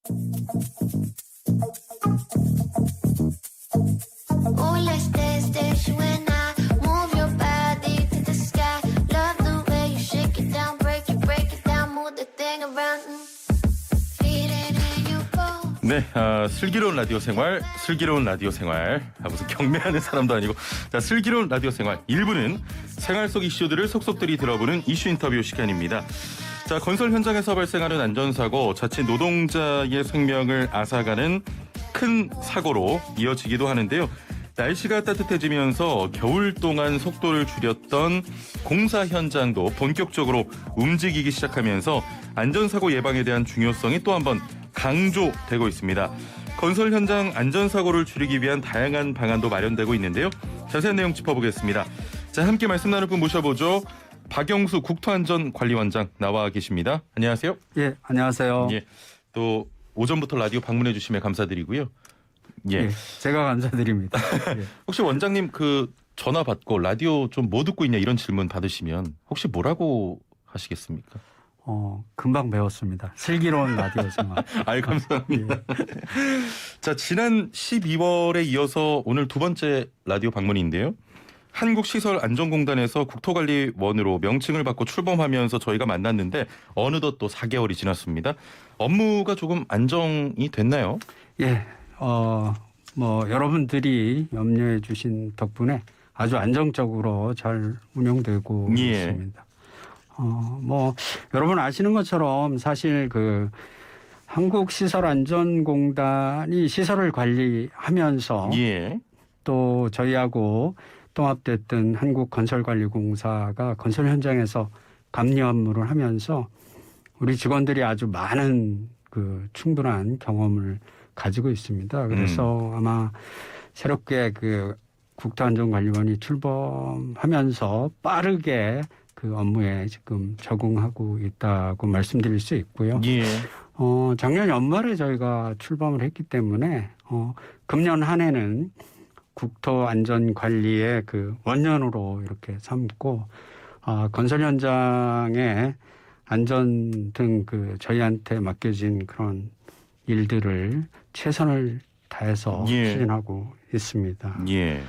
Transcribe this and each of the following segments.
Oh, let's dance, dance, you and I. Move your body to the sky. Love the way you shake it down, break it down, move the thing around. Feel it in your bones. 네, 슬기로운 라디오 생활, 슬기로운 라디오 생활. 무슨 경매하는 사람도 아니고. 자, 슬기로운 라디오 생활 1부는 생활 속 이슈들을 속속들이 들어보는 이슈 인터뷰 시간입니다. 자, 건설 현장에서 발생하는 안전사고, 자칫 노동자의 생명을 앗아가는 큰 사고로 이어지기도 하는데요. 날씨가 따뜻해지면서 겨울 동안 속도를 줄였던 공사 현장도 본격적으로 움직이기 시작하면서 안전사고 예방에 대한 중요성이 또 한 번 강조되고 있습니다. 건설 현장 안전사고를 줄이기 위한 다양한 방안도 마련되고 있는데요. 자세한 내용 짚어보겠습니다. 자, 함께 말씀 나눌 분 모셔보죠. 박영수 국토안전관리원장 나와 계십니다. 안녕하세요. 예, 안녕하세요. 예, 또 오전부터 라디오 방문해 주심에 감사드리고요. 예, 제가 감사드립니다. 예. 혹시 원장님 그 전화 받고 라디오 좀 뭐 듣고 있냐 이런 질문 받으시면 혹시 뭐라고 하시겠습니까? 금방 배웠습니다. 슬기로운 라디오 생활. 아이, 감사합니다. 예. 자, 지난 12월에 이어서 오늘 두 번째 라디오 방문인데요. 한국시설안전공단에서 국토관리원으로 명칭을 받고 출범하면서 저희가 만났는데 어느덧 또 4개월이 지났습니다. 업무가 조금 안정이 됐나요? 예, 여러분들이 염려해 주신 덕분에 아주 안정적으로 잘 운영되고 예. 있습니다. 여러분 아시는 것처럼 사실 그 한국시설안전공단이 시설을 관리하면서 예. 또 저희하고 통합됐던 한국건설관리공사가 건설 현장에서 감리 업무를 하면서 우리 직원들이 아주 많은 그 충분한 경험을 가지고 있습니다. 그래서 아마 새롭게 그 국토안전관리원이 출범하면서 빠르게 그 업무에 지금 적응하고 있다고 말씀드릴 수 있고요. 예. 작년 연말에 저희가 출범을 했기 때문에 금년 한 해는 국토안전관리의 그 원년으로 이렇게 삼고 건설 현장의 안전 등 그 저희한테 맡겨진 그런 일들을 최선을 다해서 예. 추진하고 있습니다. 예.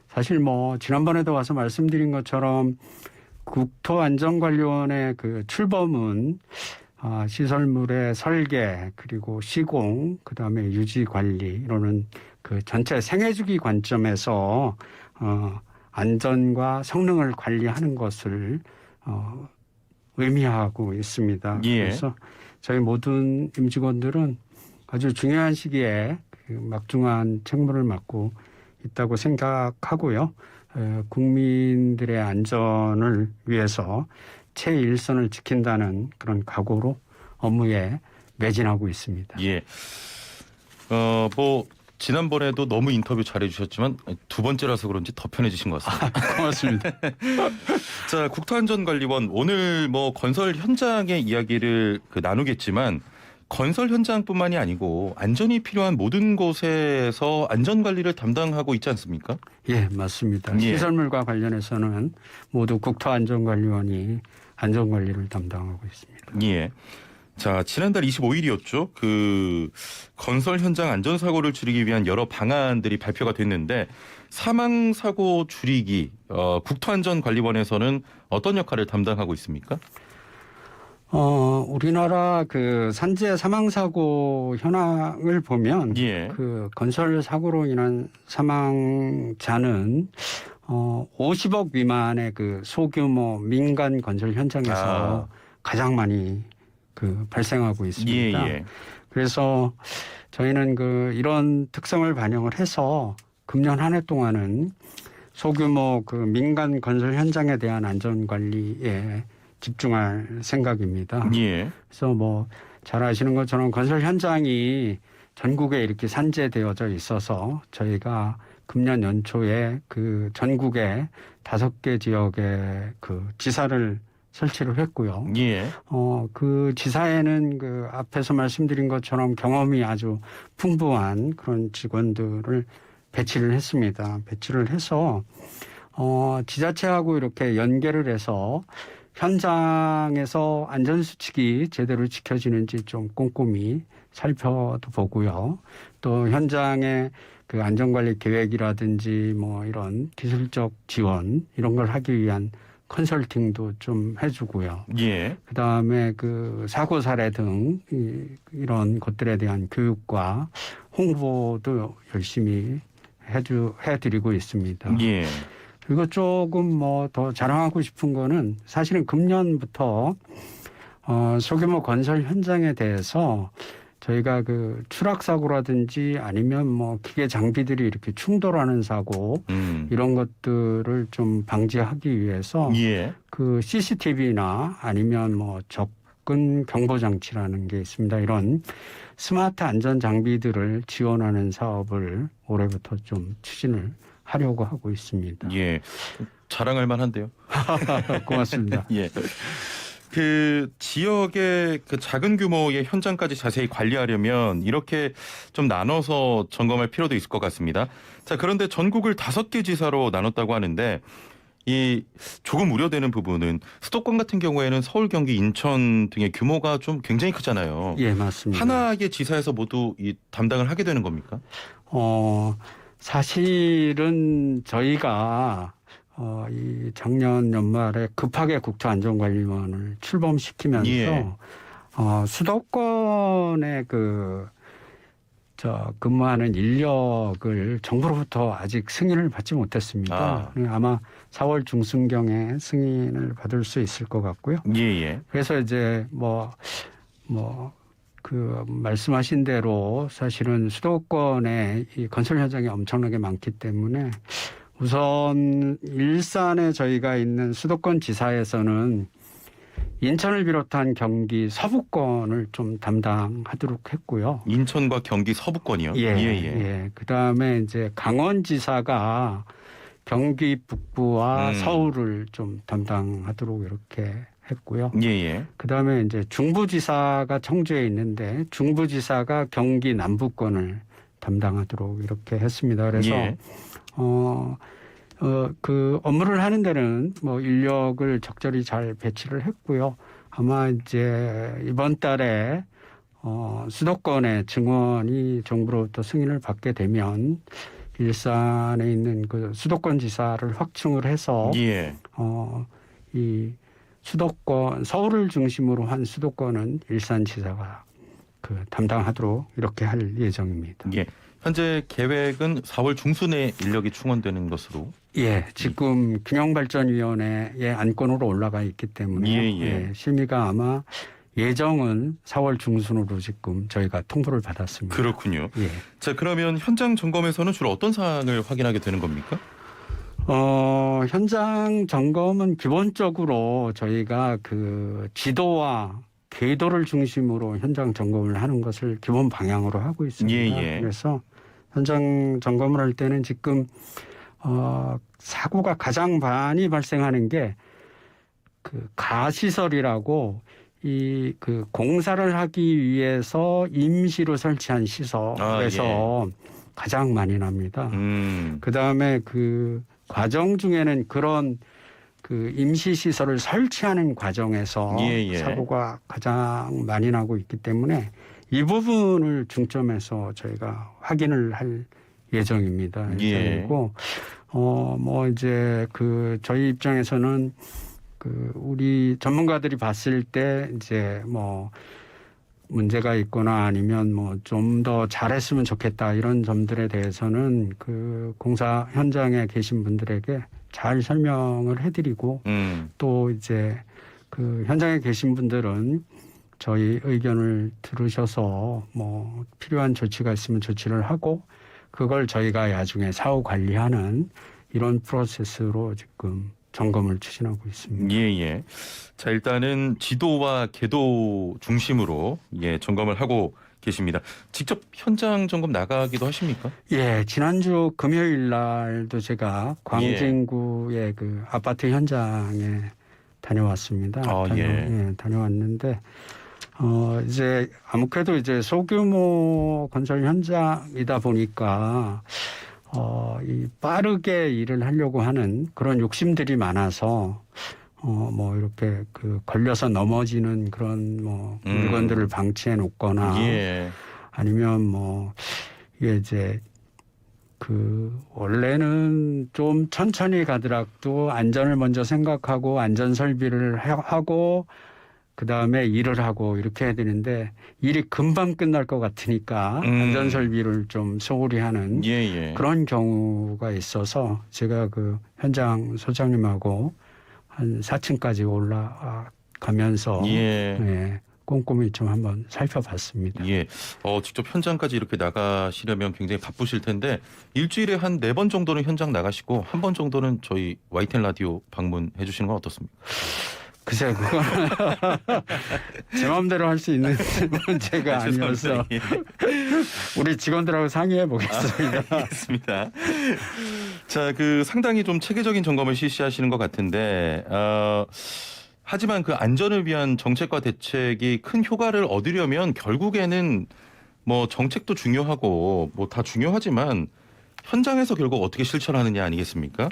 사실 지난번에도 와서 말씀드린 것처럼 국토안전관리원의 그 출범은 시설물의 설계 그리고 시공 그다음에 유지 관리 이러는 그 전체 생애주기 관점에서 안전과 성능을 관리하는 것을 의미하고 있습니다. 예. 그래서 저희 모든 임직원들은 아주 중요한 시기에 그 막중한 책무를 맡고 있다고 생각하고요. 국민들의 안전을 위해서 최일선을 지킨다는 그런 각오로 업무에 매진하고 있습니다. 예. 지난번에도 너무 인터뷰 잘해주셨지만 두 번째라서 그런지 더 편해지신 것 같습니다. 고맙습니다. 자, 국토안전관리원 오늘 건설 현장의 이야기를 나누겠지만 건설 현장뿐만이 아니고 안전이 필요한 모든 곳에서 안전관리를 담당하고 있지 않습니까? 예, 맞습니다. 예. 시설물과 관련해서는 모두 국토안전관리원이 안전관리를 담당하고 있습니다. 예. 자, 지난달 25일이었죠. 그 건설 현장 안전사고를 줄이기 위한 여러 방안들이 발표가 됐는데 사망사고 줄이기 국토안전관리원에서는 어떤 역할을 담당하고 있습니까? 우리나라 그 산재 사망사고 현황을 보면 예. 그 건설 사고로 인한 사망자는 50억 미만의 그 소규모 민간 건설 현장에서 가장 많이 그 발생하고 있습니다. 예. 그래서 저희는 이런 특성을 반영을 해서 금년 한 해 동안은 소규모 그 민간 건설 현장에 대한 안전 관리에 집중할 생각입니다. 예. 그래서 잘 아시는 것처럼 건설 현장이 전국에 이렇게 산재되어져 있어서 저희가 금년 연초에 그 전국에 5개 지역에 그 지사를 설치를 했고요. 예. 그 지사에는 그 앞에서 말씀드린 것처럼 경험이 아주 풍부한 그런 직원들을 배치를 했습니다. 배치를 해서 지자체하고 이렇게 연계를 해서 현장에서 안전수칙이 제대로 지켜지는지 좀 꼼꼼히 살펴도 보고요. 또 현장에 그 안전관리 계획이라든지 뭐 이런 기술적 지원 이런 걸 하기 위한 컨설팅도 좀 해주고요. 예. 그다음에 그 사고 사례 등 이런 것들에 대한 교육과 홍보도 열심히 해드리고 있습니다. 예. 그리고 조금 뭐 더 자랑하고 싶은 거는 사실은 금년부터 소규모 건설 현장에 대해서 저희가 그 추락 사고라든지 아니면 뭐 기계 장비들이 이렇게 충돌하는 사고 이런 것들을 좀 방지하기 위해서 예. 그 CCTV나 아니면 뭐 접근 경보 장치라는 게 있습니다. 이런 스마트 안전 장비들을 지원하는 사업을 올해부터 좀 추진을 하려고 하고 있습니다. 예. 자랑할 만한데요. 고맙습니다. 예. 그 지역의 그 작은 규모의 현장까지 자세히 관리하려면 이렇게 좀 나눠서 점검할 필요도 있을 것 같습니다. 자, 그런데 전국을 5개 지사로 나눴다고 하는데 이 조금 우려되는 부분은 수도권 같은 경우에는 서울, 경기, 인천 등의 규모가 좀 굉장히 크잖아요. 예, 맞습니다. 하나의 지사에서 모두 이 담당을 하게 되는 겁니까? 사실은 저희가 이 작년 연말에 급하게 국토안전관리원을 출범시키면서 예. 수도권에 근무하는 인력을 정부로부터 아직 승인을 받지 못했습니다. 아마 4월 중순경에 승인을 받을 수 있을 것 같고요. 예. 그래서 이제 그 말씀하신 대로 사실은 수도권에 이 건설 현장이 엄청나게 많기 때문에 우선 일산에 저희가 있는 수도권 지사에서는 인천을 비롯한 경기 서부권을 좀 담당하도록 했고요. 인천과 경기 서부권이요? 예. 그다음에 이제 강원지사가 경기 북부와 서울을 좀 담당하도록 이렇게 했고요. 예. 그다음에 이제 중부지사가 청주에 있는데 중부지사가 경기 남부권을 담당하도록 이렇게 했습니다. 그래서 예. 그 업무를 하는 데는 뭐 인력을 적절히 잘 배치를 했고요. 아마 이제 이번 달에 수도권의 증원이 정부로부터 승인을 받게 되면 일산에 있는 그 수도권 지사를 확충을 해서 예. 이 수도권 서울을 중심으로 한 수도권은 일산지사가 그 담당하도록 이렇게 할 예정입니다. 예. 현재 계획은 4월 중순에 인력이 충원되는 것으로. 예, 지금 균형발전위원회의 안건으로 올라가 있기 때문에 예. 심의가 아마 예정은 4월 중순으로 지금 저희가 통보를 받았습니다. 그렇군요. 예. 자, 그러면 현장 점검에서는 주로 어떤 사항을 확인하게 되는 겁니까? 현장 점검은 기본적으로 저희가 그 지도와 궤도를 중심으로 현장 점검을 하는 것을 기본 방향으로 하고 있습니다. 예. 그래서 현장 점검을 할 때는 지금 사고가 가장 많이 발생하는 게 그 가시설이라고 이 그 공사를 하기 위해서 임시로 설치한 시설에서 가장 많이 납니다. 그다음에 그 과정 중에는 그런 그 임시 시설을 설치하는 과정에서 사고가 가장 많이 나고 있기 때문에 이 부분을 중점해서 저희가 확인을 할 예정입니다. 예정이고 뭐 이제 그 저희 입장에서는 그 우리 전문가들이 봤을 때 이제 뭐 문제가 있거나 아니면 뭐 좀 더 잘했으면 좋겠다 이런 점들에 대해서는 그 공사 현장에 계신 분들에게 잘 설명을 해드리고 또 이제 그 현장에 계신 분들은 저희 의견을 들으셔서 뭐 필요한 조치가 있으면 조치를 하고 그걸 저희가 나중에 사후 관리하는 이런 프로세스로 지금 점검을 추진하고 있습니다. 예. 자, 일단은 지도와 궤도 중심으로 점검을 하고 계십니다. 직접 현장 점검 나가기도 하십니까? 예, 지난주 금요일 날도 제가 광진구의 그 아파트 현장에 다녀왔습니다. 다녀왔는데 이제 아무래도 이제 소규모 건설 현장이다 보니까 이 빠르게 일을 하려고 하는 그런 욕심들이 많아서 뭐 이렇게 그 걸려서 넘어지는 그런 뭐 물건들을 방치해 놓거나 예. 아니면 뭐 이게 이제 그 원래는 좀 천천히 가더라도 안전을 먼저 생각하고 안전 설비를 하고 그다음에 일을 하고 이렇게 해야 되는데 일이 금방 끝날 것 같으니까 안전 설비를 좀 소홀히 하는 예. 그런 경우가 있어서 제가 그 현장 소장님하고 한 4층까지 올라가면서 예. 네, 꼼꼼히 좀 한번 살펴봤습니다. 예. 직접 현장까지 이렇게 나가시려면 굉장히 바쁘실 텐데 일주일에 한 4번 정도는 현장 나가시고 한 번 정도는 저희 YTN 라디오 방문해 주시는 건 어떻습니까? 글쎄요, 그거는 제 마음대로 할 수 있는 문제가 아니어서 예. 우리 직원들하고 상의해 보겠습니다. 알겠습니다. 자, 그 상당히 좀 체계적인 점검을 실시하시는 것 같은데, 하지만 그 안전을 위한 정책과 대책이 큰 효과를 얻으려면 결국에는 뭐 정책도 중요하고 뭐 다 중요하지만 현장에서 결국 어떻게 실천하느냐 아니겠습니까?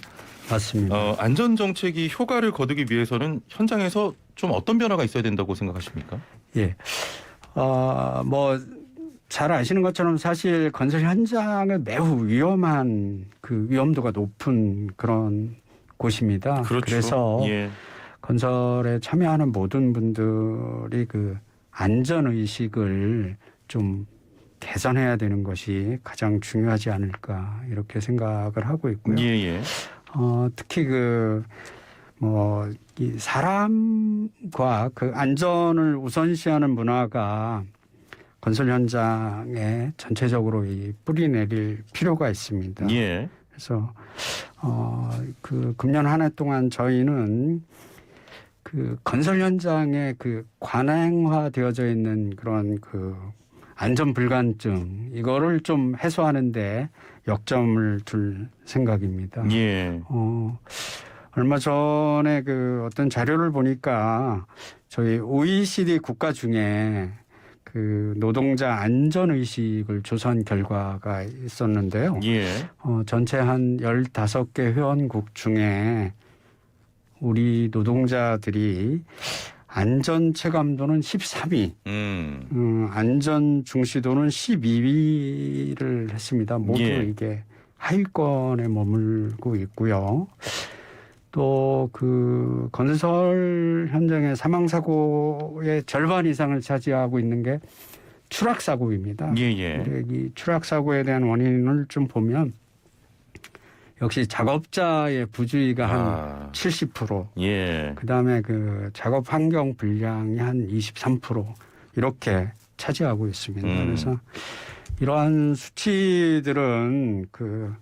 맞습니다. 안전 정책이 효과를 거두기 위해서는 현장에서 좀 어떤 변화가 있어야 된다고 생각하십니까? 예. 뭐 잘 아시는 것처럼 사실 건설 현장은 매우 위험한 그 위험도가 높은 그런 곳입니다. 그렇죠. 그래서 예. 건설에 참여하는 모든 분들이 그 안전 의식을 좀 개선해야 되는 것이 가장 중요하지 않을까 이렇게 생각을 하고 있고요. 예. 특히 이 사람과 그 안전을 우선시하는 문화가 건설 현장에 전체적으로 뿌리 내릴 필요가 있습니다. 예. 그래서 그 금년 한 해 동안 저희는 그 건설 현장에 그 관행화되어져 있는 그런 그 안전 불감증 이거를 좀 해소하는데 역점을 둘 생각입니다. 예. 얼마 전에 그 어떤 자료를 보니까 저희 OECD 국가 중에 그 노동자 안전 의식을 조사한 결과가 있었는데요. 예. 전체 한 15개 회원국 중에 우리 노동자들이 안전 체감도는 13위, 안전 중시도는 12위를 했습니다. 모두 예. 이게 하위권에 머물고 있고요. 또 그 건설 현장의 사망 사고의 절반 이상을 차지하고 있는 게 추락 사고입니다. 예. 이 추락 사고에 대한 원인을 좀 보면 역시 작업자의 부주의가 한 70%, 예. 그다음에 그 작업 환경 불량이 한 23% 이렇게 차지하고 있습니다. 그래서 이러한 수치들은 그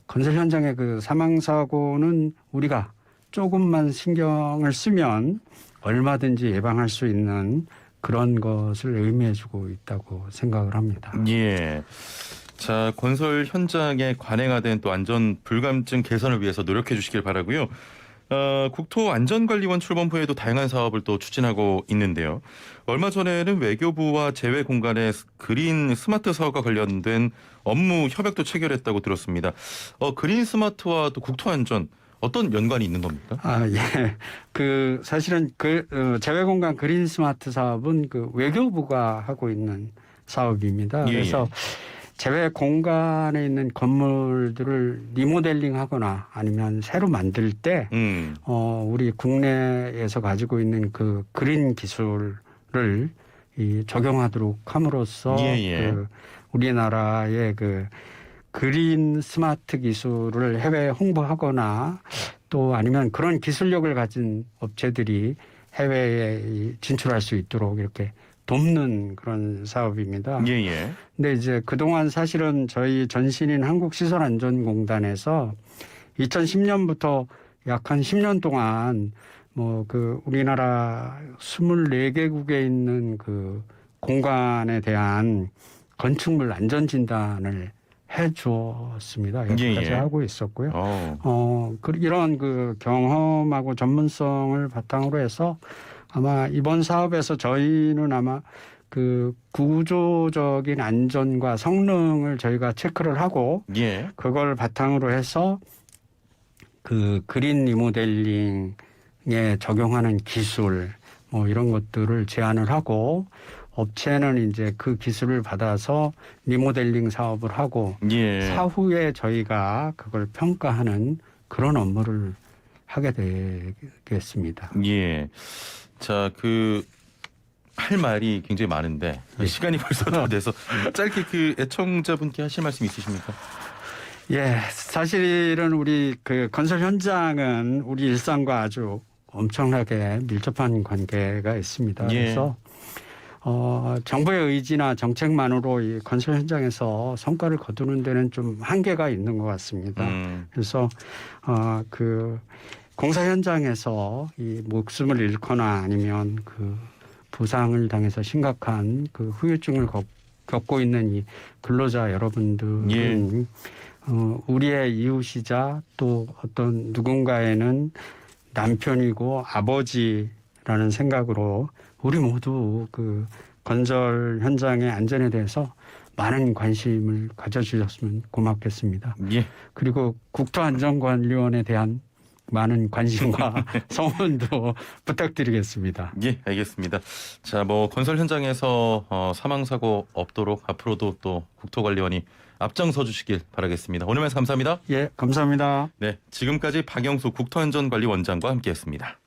건설 현장의 그 사망 사고는 우리가 조금만 신경을 쓰면 얼마든지 예방할 수 있는 그런 것을 의미해주고 있다고 생각을 합니다. 예. 자, 건설 현장에 관행화된 또 안전 불감증 개선을 위해서 노력해 주시길 바라고요. 국토안전관리원 출범 후에도 다양한 사업을 또 추진하고 있는데요. 얼마 전에는 외교부와 재외공간의 그린 스마트 사업과 관련된 업무 협약도 체결했다고 들었습니다. 그린 스마트와 또 국토안전 어떤 연관이 있는 겁니까? 예. 그 사실은 재외공간 그린 스마트 사업은 그 외교부가 하고 있는 사업입니다. 그래서 재외 공간에 있는 건물들을 리모델링하거나 아니면 새로 만들 때 우리 국내에서 가지고 있는 그 그린 기술을 적용하도록 함으로써 그 우리나라의 그 그린 스마트 기술을 해외에 홍보하거나 또 아니면 그런 기술력을 가진 업체들이 해외에 진출할 수 있도록 이렇게 돕는 그런 사업입니다. 예. 근데 이제 그동안 사실은 저희 전신인 한국시설안전공단에서 2010년부터 약 한 10년 동안 뭐 그 우리나라 24개국에 있는 그 공간에 대한 건축물 안전 진단을 해 주었습니다. 여기까지 하고 있었고요. 이런 그 경험하고 전문성을 바탕으로 해서 아마 이번 사업에서 저희는 아마 그 구조적인 안전과 성능을 저희가 체크를 하고 그걸 바탕으로 해서 그 그린 리모델링 적용하는 기술 뭐 이런 것들을 제안을 하고 업체는 이제 그 기술을 받아서 리모델링 사업을 하고 예. 사후에 저희가 그걸 평가하는 그런 업무를 하게 되겠습니다. 예. 자, 할 말이 굉장히 많은데 예. 시간이 벌써 다 돼서 짧게 그 애청자분께 하실 말씀 있으십니까? 예, 사실은 우리 그 건설 현장은 우리 일상과 아주 엄청나게 밀접한 관계가 있습니다. 예. 그래서 정부의 의지나 정책만으로 이 건설 현장에서 성과를 거두는 데는 좀 한계가 있는 것 같습니다. 그래서 그 공사 현장에서 이 목숨을 잃거나 아니면 그 부상을 당해서 심각한 그 후유증을 겪고 있는 이 근로자 여러분들은 예. 우리의 이웃이자 또 어떤 누군가에는 남편이고 아버지라는 생각으로 우리 모두 그 건설 현장의 안전에 대해서 많은 관심을 가져주셨으면 고맙겠습니다. 예. 그리고 국토안전관리원에 대한 많은 관심과 성원도 부탁드리겠습니다. 예, 알겠습니다. 자, 뭐 건설 현장에서 사망 사고 없도록 앞으로도 또 국토관리원이 앞장서 주시길 바라겠습니다. 오늘 말씀 감사합니다. 예, 감사합니다. 네, 지금까지 박영수 국토안전관리원장과 함께했습니다.